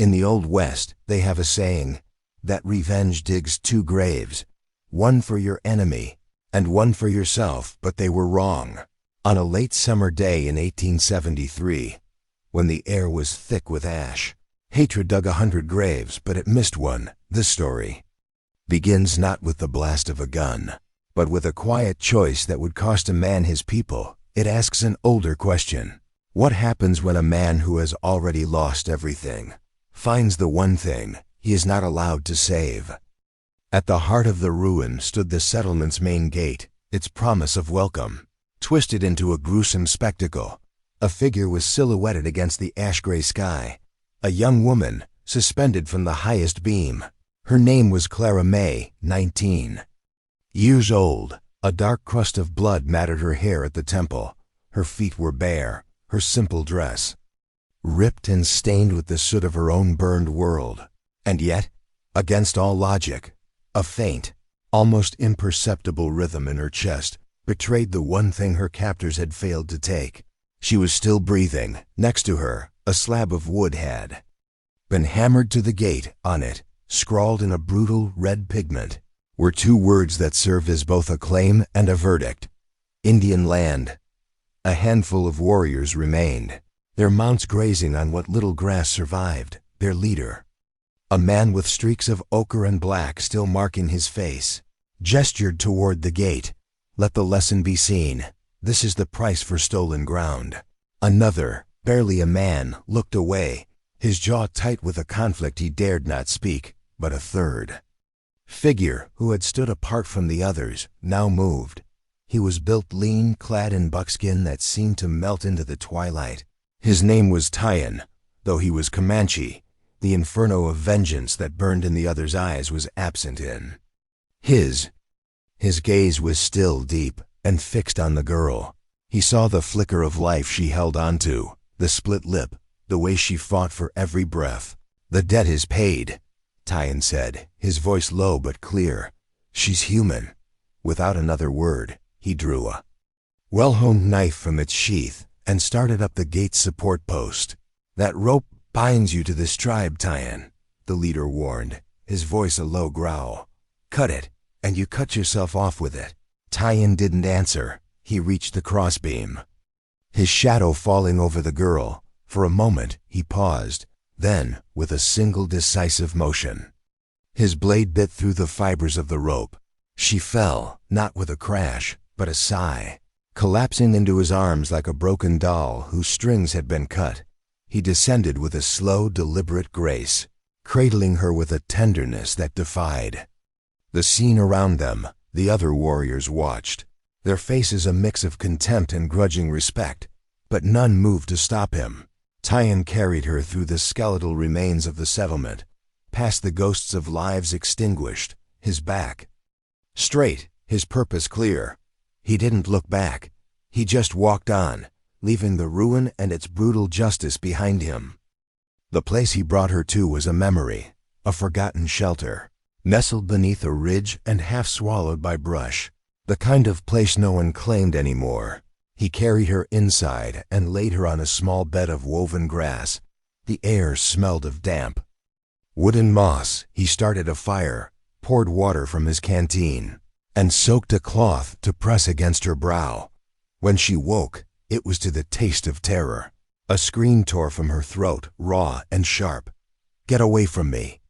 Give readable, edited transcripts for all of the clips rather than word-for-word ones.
In the Old West, they have a saying that revenge digs two graves, one for your enemy and one for yourself, but they were wrong. On a late summer day in 1873, when the air was thick with ash, hatred dug 100 graves, but it missed one. This story begins not with the blast of a gun, but with a quiet choice that would cost a man his people. It asks an older question. What happens when a man who has already lost everything finds the one thing he is not allowed to save? At the heart of the ruin stood the settlement's main gate, its promise of welcome. Twisted into a gruesome spectacle, a figure was silhouetted against the ash-gray sky, a young woman suspended from the highest beam. Her name was Clara May, 19 years old. A dark crust of blood matted her hair at the temple. Her feet were bare, her simple dress ripped and stained with the soot of her own burned world. And yet, against all logic, a faint, almost imperceptible rhythm in her chest betrayed the one thing her captors had failed to take. She was still breathing. Next to her, a slab of wood had been hammered to the gate. On it, scrawled in a brutal red pigment, were two words that served as both a claim and a verdict: Indian land. A handful of warriors remained, their mounts grazing on what little grass survived. Their leader, a man with streaks of ochre and black still marking his face, gestured toward the gate. Let the lesson be seen. This is the price for stolen ground. Another, barely a man, looked away, his jaw tight with a conflict he dared not speak. But a third figure, who had stood apart from the others, now moved. He was built lean, clad in buckskin that seemed to melt into the twilight. His name was Tyenne, though he was Comanche. The inferno of vengeance that burned in the other's eyes was absent in his. His gaze was still, deep, and fixed on the girl. He saw the flicker of life she held onto, the split lip, the way she fought for every breath. The debt is paid, Tyenne said, his voice low but clear. She's human. Without another word, he drew a well-honed knife from its sheath and started up the gate's support post. That rope binds you to this tribe, Tyenne, the leader warned, his voice a low growl. Cut it, and you cut yourself off with it. Tyenne didn't answer. He reached the crossbeam, his shadow falling over the girl. For a moment, he paused. Then, with a single decisive motion, his blade bit through the fibers of the rope. She fell, not with a crash, but a sigh, collapsing into his arms like a broken doll whose strings had been cut. He descended with a slow, deliberate grace, cradling her with a tenderness that defied the scene around them. The other warriors watched, their faces a mix of contempt and grudging respect, but none moved to stop him. Tyenne carried her through the skeletal remains of the settlement, past the ghosts of lives extinguished, his back straight, his purpose clear. He didn't look back. He just walked on, leaving the ruin and its brutal justice behind him. The place he brought her to was a memory, a forgotten shelter, nestled beneath a ridge and half swallowed by brush, the kind of place no one claimed anymore. He carried her inside and laid her on a small bed of woven grass. The air smelled of damp wood and moss. He started a fire, poured water from his canteen, and soaked a cloth to press against her brow. When she woke, it was to the taste of terror. A scream tore from her throat, raw and sharp. Get away from me.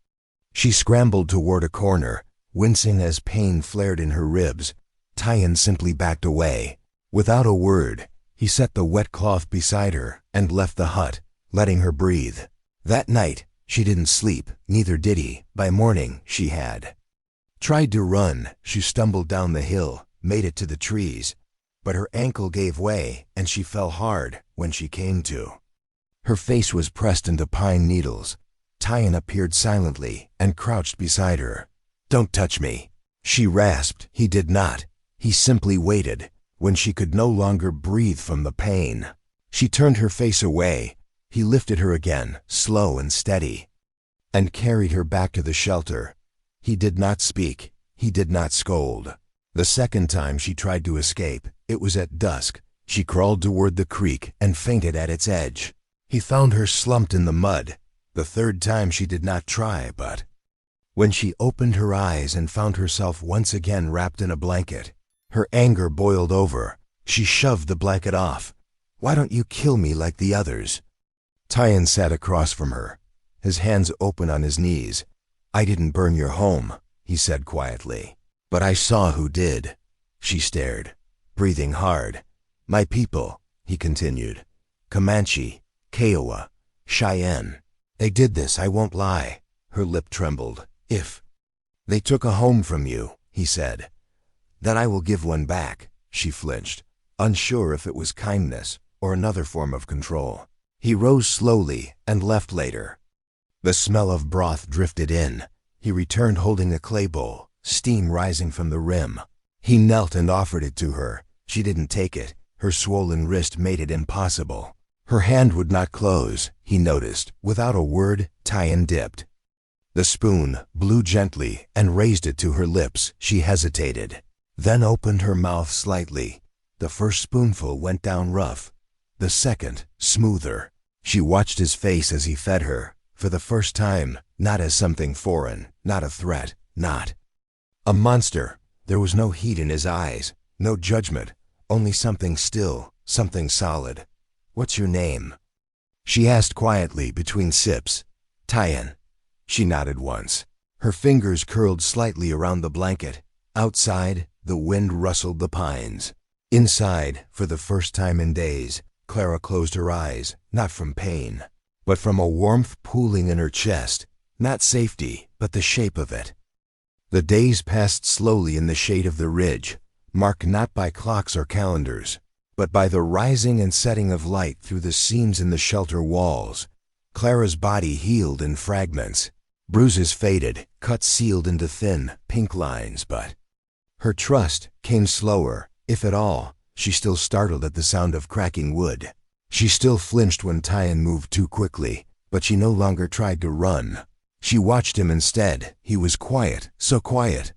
She scrambled toward a corner, wincing as pain flared in her ribs. Tyenne simply backed away. Without a word, he set the wet cloth beside her and left the hut, letting her breathe. That night, she didn't sleep, neither did he. By morning, she had tried to run. She stumbled down the hill, made it to the trees, but her ankle gave way and she fell hard when she came to. Her face was pressed into pine needles. Tyenne appeared silently and crouched beside her. Don't touch me, she rasped. He did not. He simply waited. When she could no longer breathe from the pain, she turned her face away. He lifted her again, slow and steady, and carried her back to the shelter. He did not speak. He did not scold. The second time she tried to escape, it was at dusk. She crawled toward the creek and fainted at its edge. He found her slumped in the mud, The third time she did not try, but when she opened her eyes and found herself once again wrapped in a blanket, her anger boiled over. She shoved the blanket off. "Why don't you kill me like the others?" Tyenne sat across from her, his hands open on his knees. "I didn't burn your home," he said quietly. "But I saw who did." She stared, breathing hard. "My people," he continued. "Comanche, Kiowa, Cheyenne. They did this, I won't lie." Her lip trembled. "If they took a home from you," he said, "then I will give one back." She flinched, unsure if it was kindness or another form of control. He rose slowly and left later. The smell of broth drifted in. He returned holding a clay bowl, steam rising from the rim. He knelt and offered it to her. She didn't take it. Her swollen wrist made it impossible. Her hand would not close, he noticed. Without a word, Tyenne dipped the spoon, blew gently, and raised it to her lips. She hesitated, then opened her mouth slightly. The first spoonful went down rough, the second smoother. She watched his face as he fed her, for the first time, not as something foreign, not a threat, not a monster. There was no heat in his eyes, no judgment, only something still, something solid. "What's your name?" she asked quietly between sips. "Tyenne." She nodded once. Her fingers curled slightly around the blanket. Outside, the wind rustled the pines. Inside, for the first time in days, Clara closed her eyes, not from pain, but from a warmth pooling in her chest. Not safety, but the shape of it. The days passed slowly in the shade of the ridge, marked not by clocks or calendars, but by the rising and setting of light through the seams in the shelter walls. Clara's body healed in fragments. Bruises faded, cuts sealed into thin, pink lines, but her trust came slower, if at all. She still startled at the sound of cracking wood. She still flinched when Tyenne moved too quickly, but she no longer tried to run. She watched him instead. He was quiet, so quiet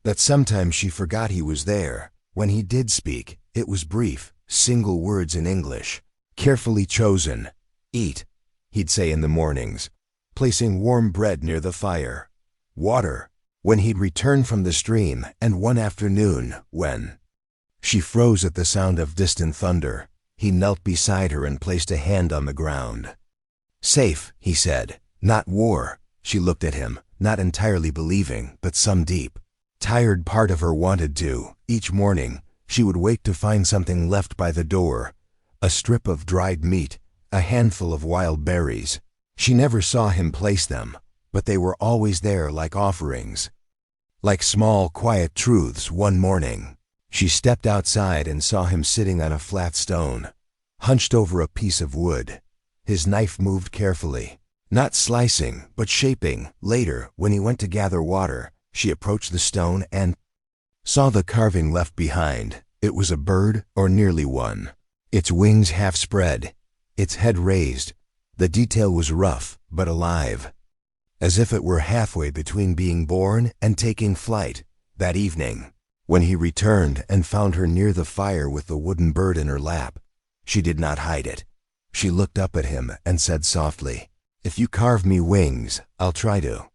that sometimes she forgot he was there. When he did speak, it was brief, single words in English, carefully chosen. "Eat," he'd say in the mornings, placing warm bread near the fire. "Water," when he'd return from the stream, and one afternoon, when she froze at the sound of distant thunder, he knelt beside her and placed a hand on the ground. "Safe," he said, "not war." She looked at him, not entirely believing, but some deep, tired part of her wanted to. Each morning, she would wake to find something left by the door, a strip of dried meat, a handful of wild berries. She never saw him place them, but they were always there like offerings, like small, quiet truths. One morning, she stepped outside and saw him sitting on a flat stone, hunched over a piece of wood. His knife moved carefully, not slicing, but shaping. Later, when he went to gather water, she approached the stone and saw the carving left behind. It was a bird, or nearly one, its wings half spread, its head raised. The detail was rough, but alive, as if it were halfway between being born and taking flight. That evening, when he returned and found her near the fire with the wooden bird in her lap, she did not hide it. She looked up at him and said softly, "If you carve me wings, I'll try to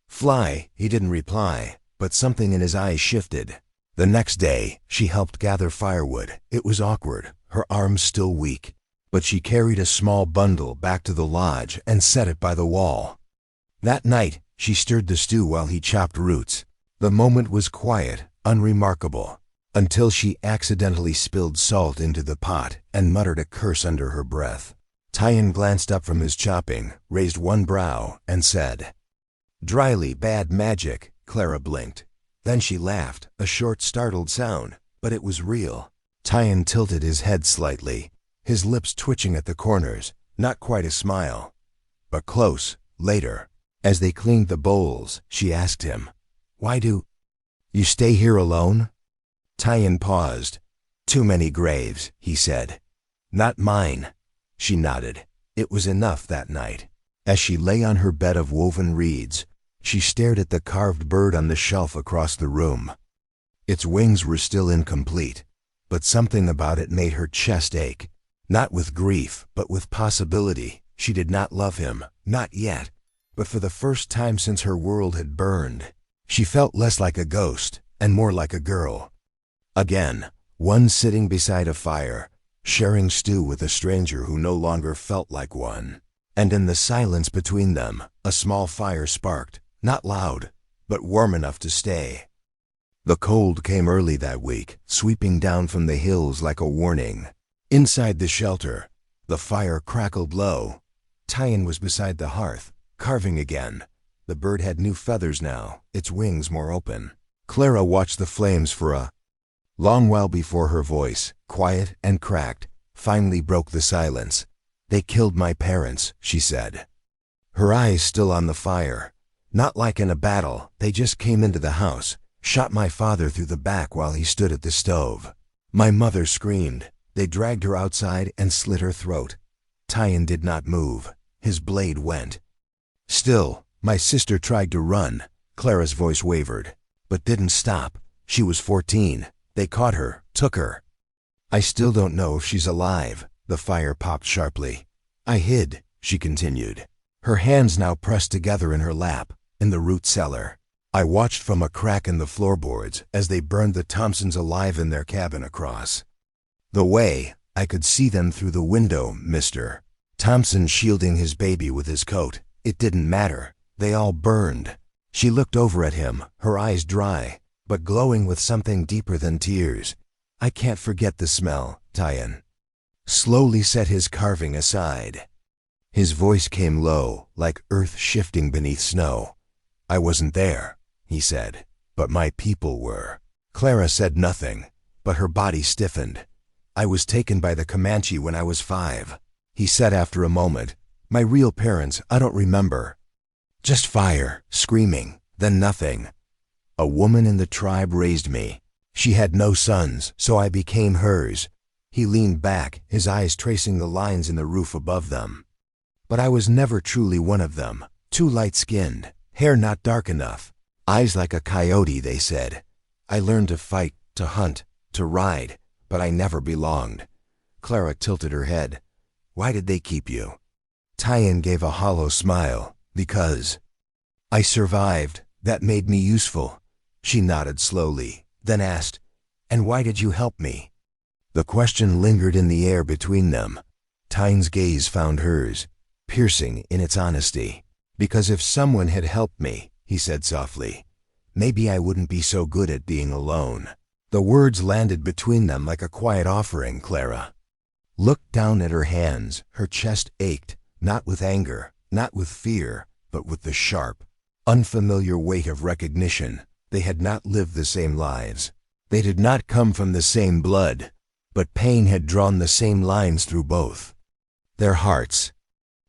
fly." He didn't reply, but something in his eyes shifted. The next day, she helped gather firewood. It was awkward, her arms still weak, but she carried a small bundle back to the lodge and set it by the wall. That night, she stirred the stew while he chopped roots. The moment was quiet, unremarkable, until she accidentally spilled salt into the pot and muttered a curse under her breath. Tyenne glanced up from his chopping, raised one brow, and said, "Dryly, bad magic." Clara blinked. Then she laughed, a short, startled sound, but it was real. Tyenne tilted his head slightly, his lips twitching at the corners, not quite a smile, but close. Later, as they cleaned the bowls, she asked him, "Why do you stay here alone?" Tyenne paused. "Too many graves," he said. "Not mine." She nodded. It was enough that night. As she lay on her bed of woven reeds, she stared at the carved bird on the shelf across the room. Its wings were still incomplete, but something about it made her chest ache. Not with grief, but with possibility. She did not love him, Not yet, but for the first time since her world had burned, she felt less like a ghost and more like a girl. Again, one sitting beside a fire, sharing stew with a stranger who no longer felt like one. And in the silence between them, a small fire sparked, not loud, but warm enough to stay. The cold came early that week, sweeping down from the hills like a warning. Inside the shelter, the fire crackled low. Tyenne was beside the hearth, carving again. The bird had new feathers now, its wings more open. Clara watched the flames for a long while before her voice, quiet and cracked, finally broke the silence. "They killed my parents," she said. Her eyes still on the fire. "Not like in a battle, they just came into the house, shot my father through the back while he stood at the stove." My mother screamed. They dragged her outside and slit her throat. Tyenne did not move. His blade went. "Still, my sister tried to run." Clara's voice wavered, but didn't stop. "She was 14. They caught her, took her. I still don't know if she's alive." The fire popped sharply. "I hid," she continued, her hands now pressed together in her lap, "in the root cellar. I watched from a crack in the floorboards as they burned the Thompsons alive in their cabin across the way. I could see them through the window, Mr. Thompson shielding his baby with his coat. It didn't matter. They all burned." She looked over at him, her eyes dry, but glowing with something deeper than tears. "I can't forget the smell," Tyenne slowly set his carving aside. His voice came low, like earth shifting beneath snow. "I wasn't there," he said, "but my people were." Clara said nothing, but her body stiffened. "I was taken by the Comanche when I was 5. He said after a moment. "My real parents, I don't remember. Just fire, screaming, then nothing. A woman in the tribe raised me. She had no sons, so I became hers." He leaned back, his eyes tracing the lines in the roof above them. "But I was never truly one of them. Too light-skinned, hair not dark enough, eyes like a coyote," they said. "I learned to fight, to hunt, to ride, but I never belonged." Clara tilted her head. "Why did they keep you?" Tyenne gave a hollow smile. "Because I survived. That made me useful." She nodded slowly, then asked, "And why did you help me?" The question lingered in the air between them. Tyenne's gaze found hers, piercing in its honesty. "Because if someone had helped me," he said softly, "maybe I wouldn't be so good at being alone." The words landed between them like a quiet offering. Clara looked down at her hands. Her chest ached, not with anger, not with fear, but with the sharp, unfamiliar weight of recognition. They had not lived the same lives. They did not come from the same blood, but pain had drawn the same lines through both their hearts.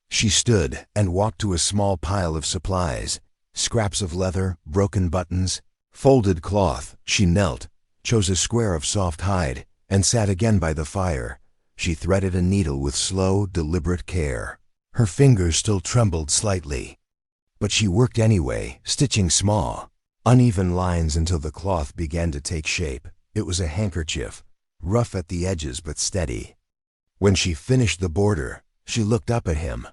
She stood and walked to a small pile of supplies, scraps of leather, broken buttons, folded cloth. She knelt, chose a square of soft hide, and sat again by the fire. She threaded a needle with slow, deliberate care. Her fingers still trembled slightly, but she worked anyway, stitching small, uneven lines until the cloth began to take shape. It was a handkerchief, rough at the edges but steady. When she finished the border, she looked up at him.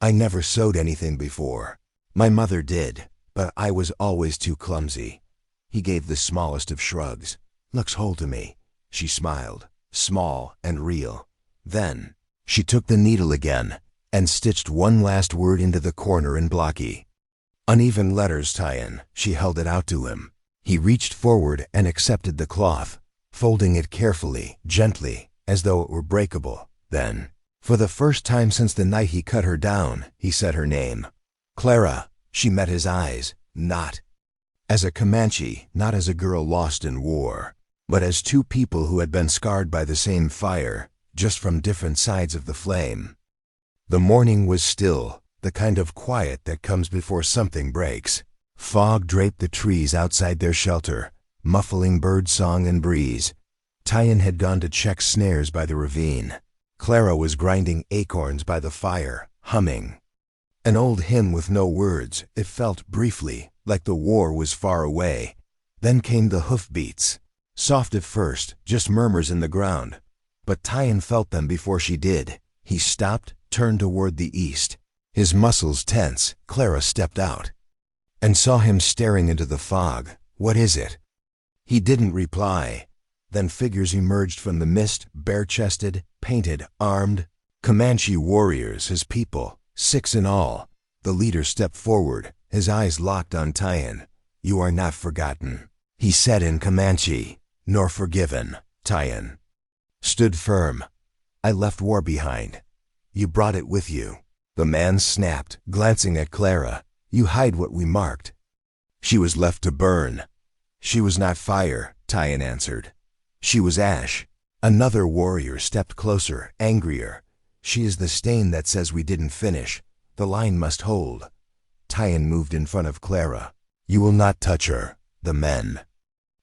"I never sewed anything before. My mother did, but I was always too clumsy." He gave the smallest of shrugs. "Looks whole to me." She smiled, small and real. Then she took the needle again and stitched one last word into the corner in blocky, uneven letters. Tyenne. She held it out to him. He reached forward and accepted the cloth, folding it carefully, gently, as though it were breakable. Then, for the first time since the night he cut her down, he said her name. "Clara." She met his eyes, not as a Comanche, not as a girl lost in war, but as two people who had been scarred by the same fire, just from different sides of the flame. The morning was still, the kind of quiet that comes before something breaks. Fog draped the trees outside their shelter, muffling bird song and breeze. Tyenne had gone to check snares by the ravine. Clara was grinding acorns by the fire, humming an old hymn with no words. It felt briefly like the war was far away. Then came the hoofbeats, soft at first, just murmurs in the ground. But Tyenne felt them before she did. He stopped, turned toward the east. His muscles tense, Clara stepped out and saw him staring into the fog. "What is it?" He didn't reply. Then figures emerged from the mist, bare-chested, painted, armed. Comanche warriors, his people, 6 in all. The leader stepped forward, his eyes locked on Tyenne. "You are not forgotten," he said in Comanche. "Nor forgiven." Tyenne stood firm. "I left war behind. You brought it with you." The man snapped, glancing at Clara. "You hide what we marked." "She was left to burn." "She was not fire," Tyenne answered. "She was ash." Another warrior stepped closer, angrier. "She is the stain that says we didn't finish. The line must hold." Tyenne moved in front of Clara. "You will not touch her." The men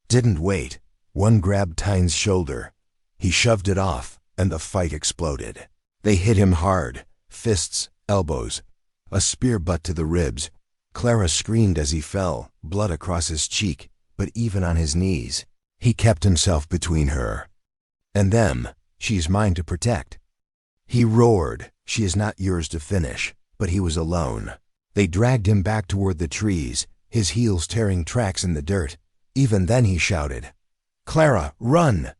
didn't wait. One grabbed Tyenne's shoulder. He shoved it off, and the fight exploded. They hit him hard, fists, elbows, a spear butt to the ribs. Clara screamed as he fell, blood across his cheek, but even on his knees, he kept himself between her and them. "She's mine to protect." He roared, "She is not yours to finish." But he was alone. They dragged him back toward the trees, his heels tearing tracks in the dirt. Even then he shouted, "Clara, run!"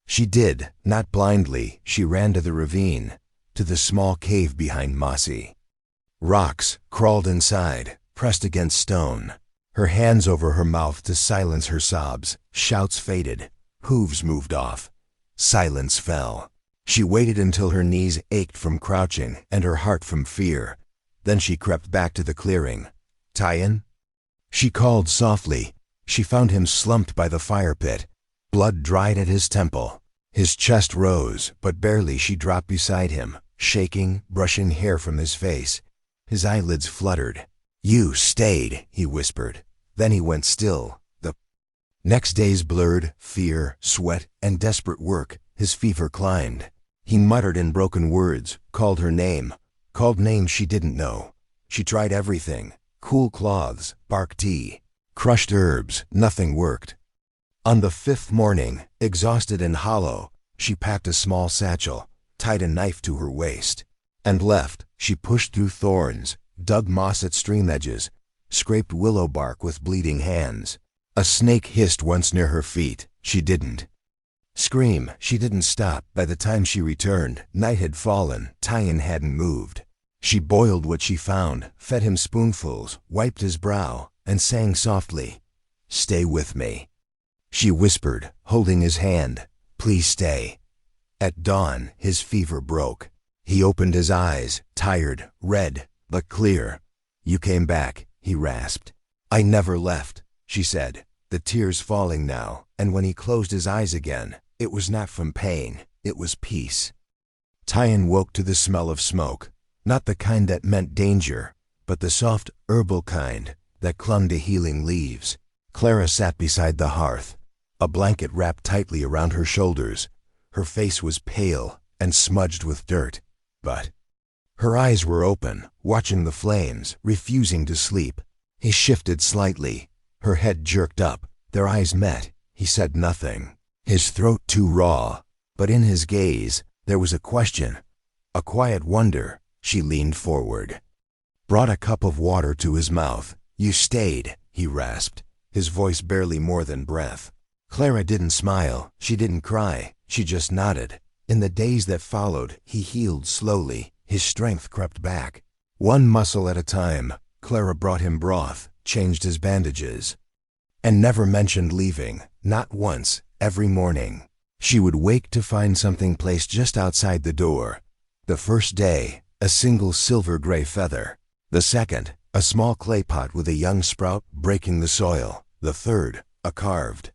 She did, not blindly. She ran to the ravine, to the small cave behind mossy rocks, crawled inside, pressed against stone, her hands over her mouth to silence her sobs. Shouts faded, hooves moved off. Silence fell. She waited until her knees ached from crouching and her heart from fear. Then she crept back to the clearing. "Tyenne?" She called softly. She found him slumped by the fire pit, blood dried at his temple. His chest rose, but barely. She dropped beside him, shaking, brushing hair from his face. His eyelids fluttered. "You stayed," he whispered. Then he went still. The next days blurred, fear, sweat, and desperate work. His fever climbed. He muttered in broken words, called her name, called names she didn't know. She tried everything: cool cloths, bark tea, crushed herbs. Nothing worked. On the 5th morning, exhausted and hollow, she packed a small satchel, tied a knife to her waist, and left. She pushed through thorns, dug moss at stream edges, scraped willow bark with bleeding hands. A snake hissed once near her feet. She didn't scream. She didn't stop. By the time she returned, night had fallen. Tyenne hadn't moved. She boiled what she found, fed him spoonfuls, wiped his brow, and sang softly, "Stay with me." She whispered, holding his hand, "Please stay." At dawn, his fever broke. He opened his eyes, tired, red, but clear. "You came back," he rasped. "I never left," she said, the tears falling now, and when he closed his eyes again, it was not from pain, it was peace. Tyenne woke to the smell of smoke, not the kind that meant danger, but the soft, herbal kind that clung to healing leaves. Clara sat beside the hearth, a blanket wrapped tightly around her shoulders. Her face was pale and smudged with dirt, but her eyes were open, watching the flames, refusing to sleep. He shifted slightly. Her head jerked up. Their eyes met. He said nothing, his throat too raw, but in his gaze there was a question, a quiet wonder. She leaned forward, brought a cup of water to his mouth. "You stayed," he rasped, his voice barely more than breath. Clara didn't smile. She didn't cry. She just nodded. In the days that followed, he healed slowly. His strength crept back. One muscle at a time, Clara brought him broth, changed his bandages, and never mentioned leaving, not once. Every morning, she would wake to find something placed just outside the door. The first day, a single silver-gray feather. The second, a small clay pot with a young sprout breaking the soil. The third, a carved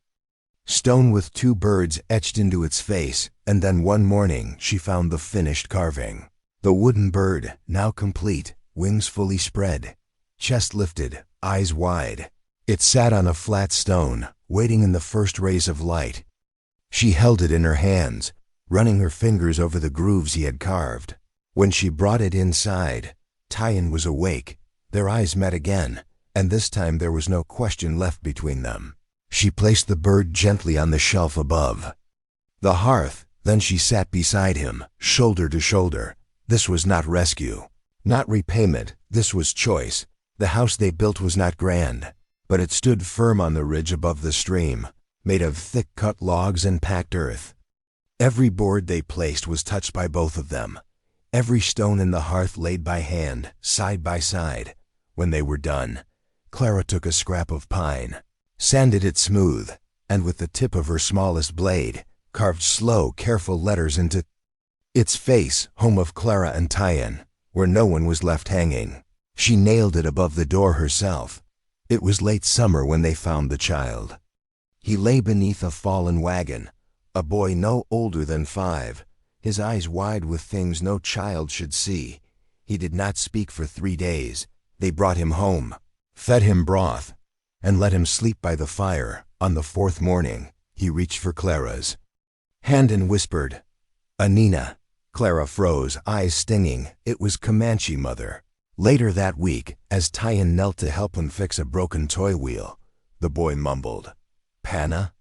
stone with 2 birds etched into its face. And then one morning she found the finished carving. The wooden bird, now complete, wings fully spread, chest lifted, eyes wide. It sat on a flat stone, waiting in the first rays of light. She held it in her hands, running her fingers over the grooves he had carved. When she brought it inside, Tyenne was awake. Their eyes met again, and this time there was no question left between them. She placed the bird gently on the shelf above the hearth. Then she sat beside him, shoulder to shoulder. This was not rescue. Not repayment, this was choice. The house they built was not grand, but it stood firm on the ridge above the stream, made of thick-cut logs and packed earth. Every board they placed was touched by both of them, every stone in the hearth laid by hand, side by side. When they were done, Clara took a scrap of pine, sanded it smooth, and with the tip of her smallest blade, carved slow, careful letters into its face, home of Clara and Tyenne, where no one was left hanging. She nailed it above the door herself. It was late summer when they found the child. He lay beneath a fallen wagon, a boy no older than 5, his eyes wide with things no child should see. He did not speak for 3 days. They brought him home, fed him broth, and let him sleep by the fire. On the 4th morning, he reached for Clara's hand and whispered, "Anina." Clara froze, eyes stinging. It was Comanche, mother. Later that week, as Tyenne knelt to help him fix a broken toy wheel, the boy mumbled, "Panna?"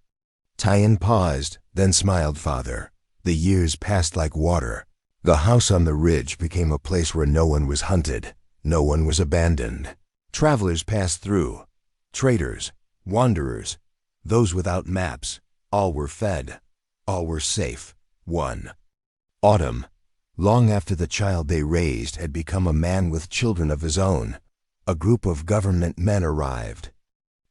Tyenne paused, then smiled, "Father." The years passed like water. The house on the ridge became a place where no one was hunted, no one was abandoned. Travelers passed through, traders, wanderers, those without maps. All were fed, all were safe. One autumn, long after the child they raised had become a man with children of his own, a group of government men arrived.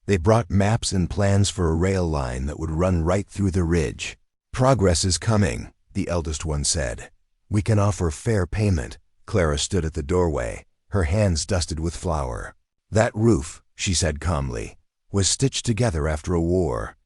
They brought maps and plans for a rail line that would run right through the ridge. "Progress is coming," the eldest one said. "We can offer fair payment." Clara stood at the doorway, her hands dusted with flour. "That roof," she said calmly, "was stitched together after a war.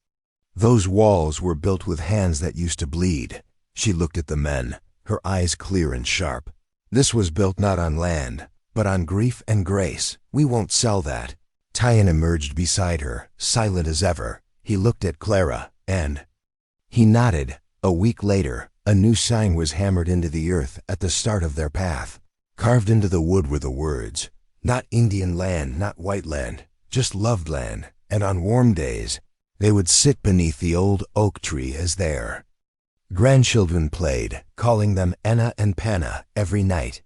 Those walls were built with hands that used to bleed." She looked at the men, her eyes clear and sharp. "This was built not on land, but on grief and grace. We won't sell that." Tyenne emerged beside her, silent as ever. He looked at Clara, and he nodded. A week later, a new sign was hammered into the earth at the start of their path. Carved into the wood were the words, "Not Indian land, not white land, just loved land," and on warm days, they would sit beneath the old oak tree as their grandchildren played, calling them Enna and Panna every night.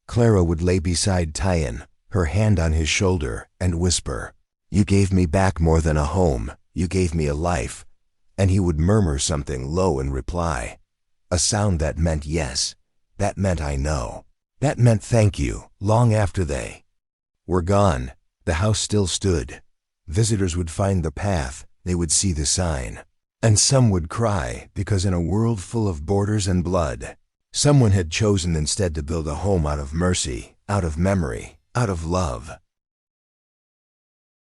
Clara would lay beside Tyenne, her hand on his shoulder, and whisper, "You gave me back more than a home, you gave me a life." And he would murmur something low in reply, a sound that meant yes, that meant I know, that meant thank you. Long after they were gone, the house still stood. Visitors would find the path, they would see the sign. And some would cry, because in a world full of borders and blood, someone had chosen instead to build a home out of mercy, out of memory, out of love.